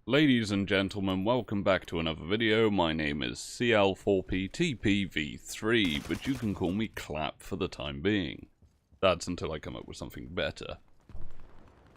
Ladies and gentlemen, welcome back to another video. My name is CL4PTPV3, but you can call me Clap for the time being. That's until I come up with something better.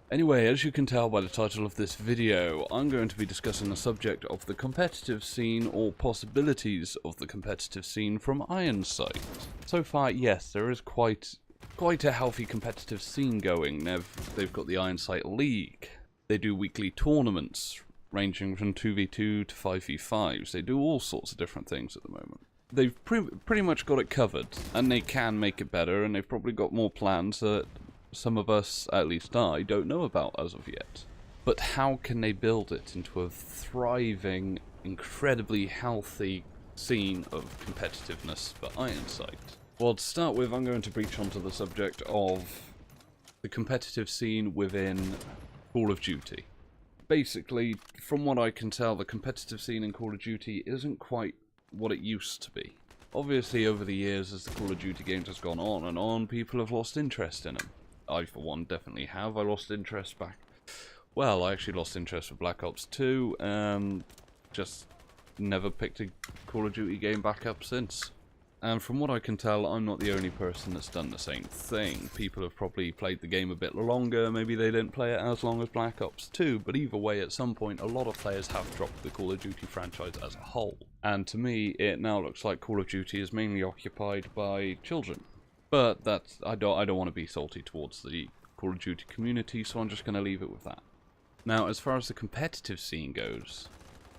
Anyway, as you can tell by the title of this video, I'm going to be discussing the subject of the competitive scene or possibilities of the competitive scene from Ironsight. So far, yes, there is quite a healthy competitive scene going. They've got the Ironsight League. They do weekly tournaments, ranging from 2v2 to 5v5s. They do all sorts of different things at the moment. They've pretty much got it covered, and they can make it better, and they've probably got more plans that some of us, at least I, don't know about as of yet. But how can they build it into a thriving, incredibly healthy scene of competitiveness for Ironsight? Well, to start with, I'm going to breach onto the subject of the competitive scene within Call of Duty. Basically, from what I can tell, the competitive scene in Call of Duty isn't quite what it used to be. Obviously, over the years, as the Call of Duty games has gone on and on, people have lost interest in them. I, for one, definitely have. I lost interest back... Well, I actually lost interest with Black Ops 2, just never picked a Call of Duty game back up since. And from what I can tell, I'm not the only person that's done the same thing. People have probably played the game a bit longer, maybe they didn't play it as long as Black Ops 2, but either way, at some point, a lot of players have dropped the Call of Duty franchise as a whole. And to me, it now looks like Call of Duty is mainly occupied by children. But that's, I don't want to be salty towards the Call of Duty community, so I'm just going to leave it with that. Now, as far as the competitive scene goes,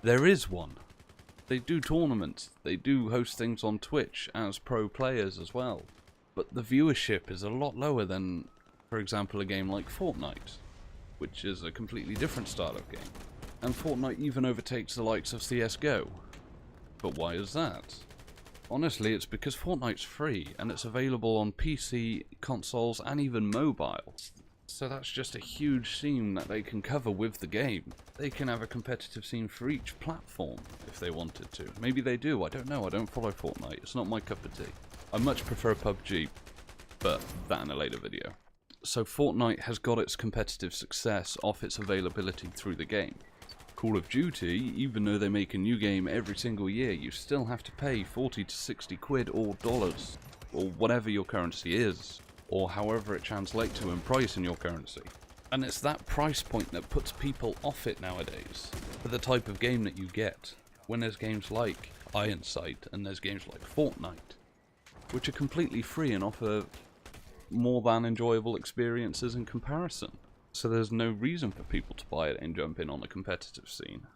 there is one. They do tournaments, they do host things on Twitch as pro players as well. But the viewership is a lot lower than, for example, a game like Fortnite, which is a completely different style of game. And Fortnite even overtakes the likes of CSGO. But why is that? Honestly, it's because Fortnite's free, and it's available on PC, consoles, and even mobile. So that's just a huge scene that they can cover with the game. They can have a competitive scene for each platform, if they wanted to. Maybe they do, I don't know, I don't follow Fortnite, it's not my cup of tea. I much prefer PUBG, but that in a later video. So Fortnite has got its competitive success off its availability through the game. Call of Duty, even though they make a new game every single year, you still have to pay 40 to 60 quid or dollars, or whatever your currency is, or however it translates to in price in your currency. And it's that price point that puts people off it nowadays, for the type of game that you get, when there's games like Ironsight and there's games like Fortnite, which are completely free and offer more than enjoyable experiences in comparison. So there's no reason for people to buy it and jump in on the competitive scene.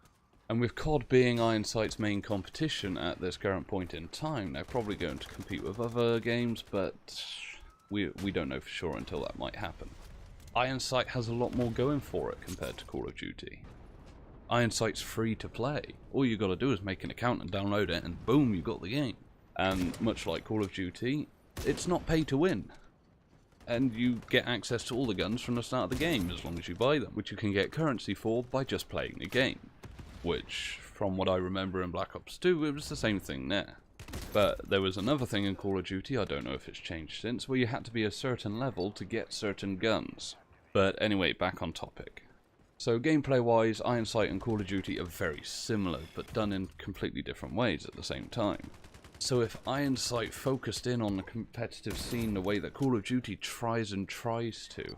And with COD being Ironsight's main competition at this current point in time, they're probably going to compete with other games, but we don't know for sure until that might happen. Ironsight has a lot more going for it compared to Call of Duty. Ironsight's free to play. All you gotta do is make an account and download it, and boom, you got the game. And much like Call of Duty, it's not pay to win. And you get access to all the guns from the start of the game as long as you buy them, which you can get currency for by just playing the game. Which, from what I remember in Black Ops 2, it was the same thing there. But there was another thing in Call of Duty, I don't know if it's changed since, where you had to be a certain level to get certain guns. But anyway, back on topic. So gameplay wise, Ironsight and Call of Duty are very similar, but done in completely different ways at the same time. So if Ironsight focused in on the competitive scene the way that Call of Duty tries to,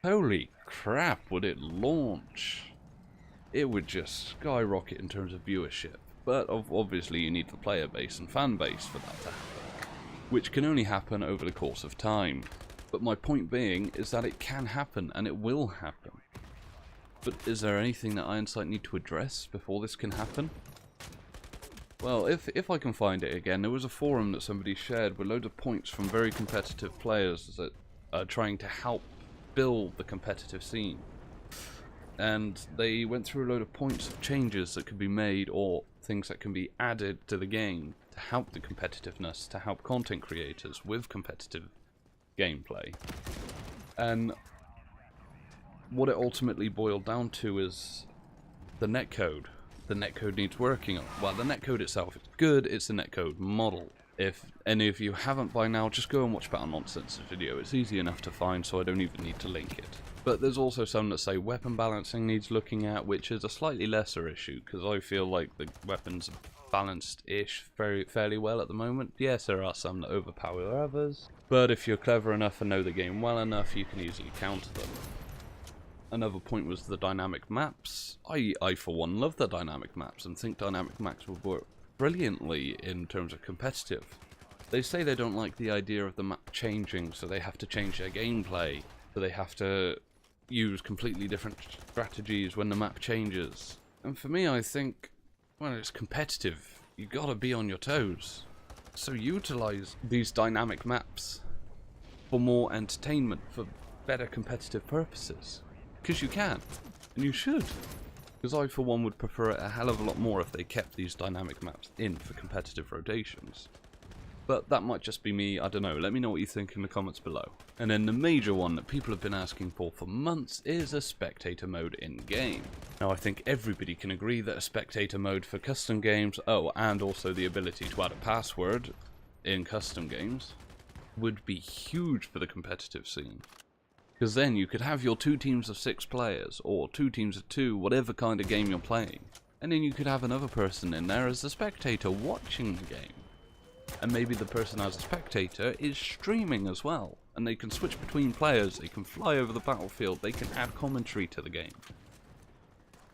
holy crap, would it launch? It would just skyrocket in terms of viewership. But obviously you need the player base and fan base for that to happen, which can only happen over the course of time. But my point being is that it can happen, and it will happen. But is there anything that Ironsight need to address before this can happen? Well, if I can find it again, there was a forum that somebody shared with loads of points from very competitive players that are trying to help build the competitive scene. And they went through a load of points of changes that could be made, or things that can be added to the game to help the competitiveness, to help content creators with competitive gameplay. And what it ultimately boiled down to is the netcode. The netcode needs working on. Well, the netcode itself is good, it's the netcode model. If any of you haven't by now, just go and watch Battle Nonsense's video. It's easy enough to find, so I don't even need to link it. But there's also some that say weapon balancing needs looking at, which is a slightly lesser issue, because I feel like the weapons are balanced-ish fairly well at the moment. Yes, there are some that overpower others, but if you're clever enough and know the game well enough, you can easily counter them. Another point was the dynamic maps. I for one, love the dynamic maps and think dynamic maps would work brilliantly in terms of competitive. They say they don't like the idea of the map changing, so they have to change their gameplay, so they have to use completely different strategies when the map changes. And for me, I think, when it's competitive, you gotta be on your toes. So utilize these dynamic maps for more entertainment, for better competitive purposes. Because you can, and you should. Because I for one would prefer it a hell of a lot more if they kept these dynamic maps in for competitive rotations. But that might just be me, I don't know, let me know what you think in the comments below. And then the major one that people have been asking for months is a spectator mode in-game. Now I think everybody can agree that a spectator mode for custom games, oh, and also the ability to add a password in custom games, would be huge for the competitive scene. Because then you could have your 2 teams of 6 players, or 2 teams of 2, whatever kind of game you're playing. And then you could have another person in there as a spectator watching the game. And maybe the person as a spectator is streaming as well. And they can switch between players, they can fly over the battlefield, they can add commentary to the game.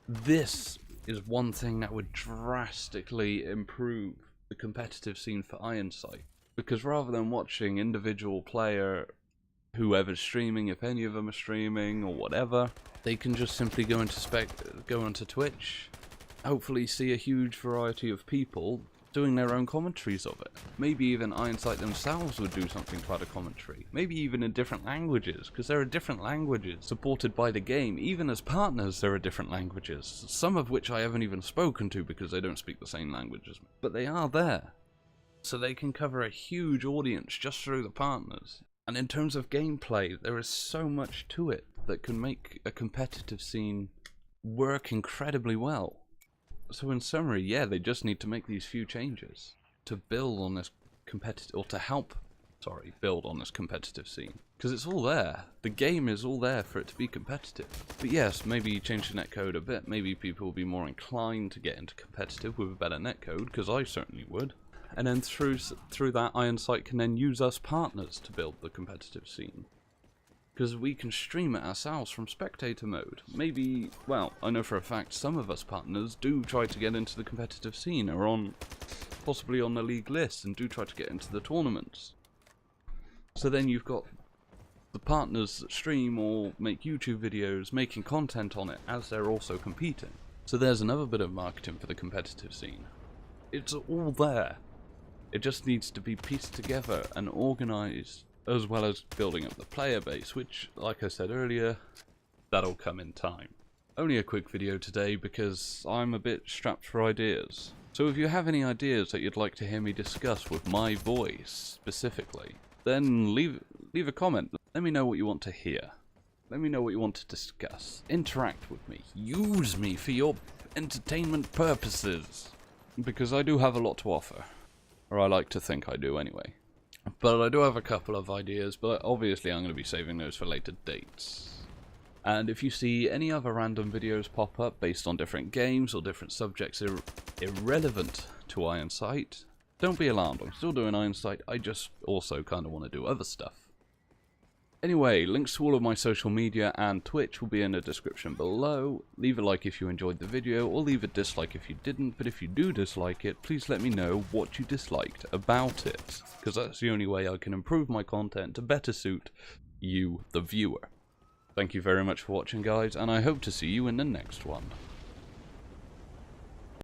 This is one thing that would drastically improve the competitive scene for Ironsight. Because rather than watching individual player, whoever's streaming, if any of them are streaming or whatever, they can just simply go onto Twitch, hopefully see a huge variety of people doing their own commentaries of it. Maybe even Ironsight themselves would do something to add a commentary. Maybe even in different languages, because there are different languages supported by the game. Even as partners, there are different languages, some of which I haven't even spoken to because they don't speak the same language as me. But they are there, so they can cover a huge audience just through the partners. And in terms of gameplay, there is so much to it that can make a competitive scene work incredibly well. So in summary, yeah, they just need to make these few changes to build on this build on this competitive scene. Because it's all there. The game is all there for it to be competitive. But yes, maybe change the netcode a bit. Maybe people will be more inclined to get into competitive with a better netcode, because I certainly would. And then through that, Ironsight can then use us partners to build the competitive scene. Because we can stream it ourselves from spectator mode. Maybe, well, I know for a fact some of us partners do try to get into the competitive scene, or possibly on the league list, and do try to get into the tournaments. So then you've got the partners that stream or make YouTube videos, making content on it as they're also competing. So there's another bit of marketing for the competitive scene. It's all there. It just needs to be pieced together and organised, as well as building up the player base, which, like I said earlier, that'll come in time. Only a quick video today because I'm a bit strapped for ideas. So if you have any ideas that you'd like to hear me discuss with my voice specifically, then leave a comment. Let me know what you want to hear. Let me know what you want to discuss. Interact with me. Use me for your entertainment purposes. Because I do have a lot to offer. Or I like to think I do anyway. But I do have a couple of ideas, but obviously I'm going to be saving those for later dates. And if you see any other random videos pop up based on different games or different subjects irrelevant to Ironsight, don't be alarmed, I'm still doing Ironsight, I just also kind of want to do other stuff. Anyway, links to all of my social media and Twitch will be in the description below. Leave a like if you enjoyed the video, or leave a dislike if you didn't, but if you do dislike it, please let me know what you disliked about it, because that's the only way I can improve my content to better suit you, the viewer. Thank you very much for watching, guys, and I hope to see you in the next one.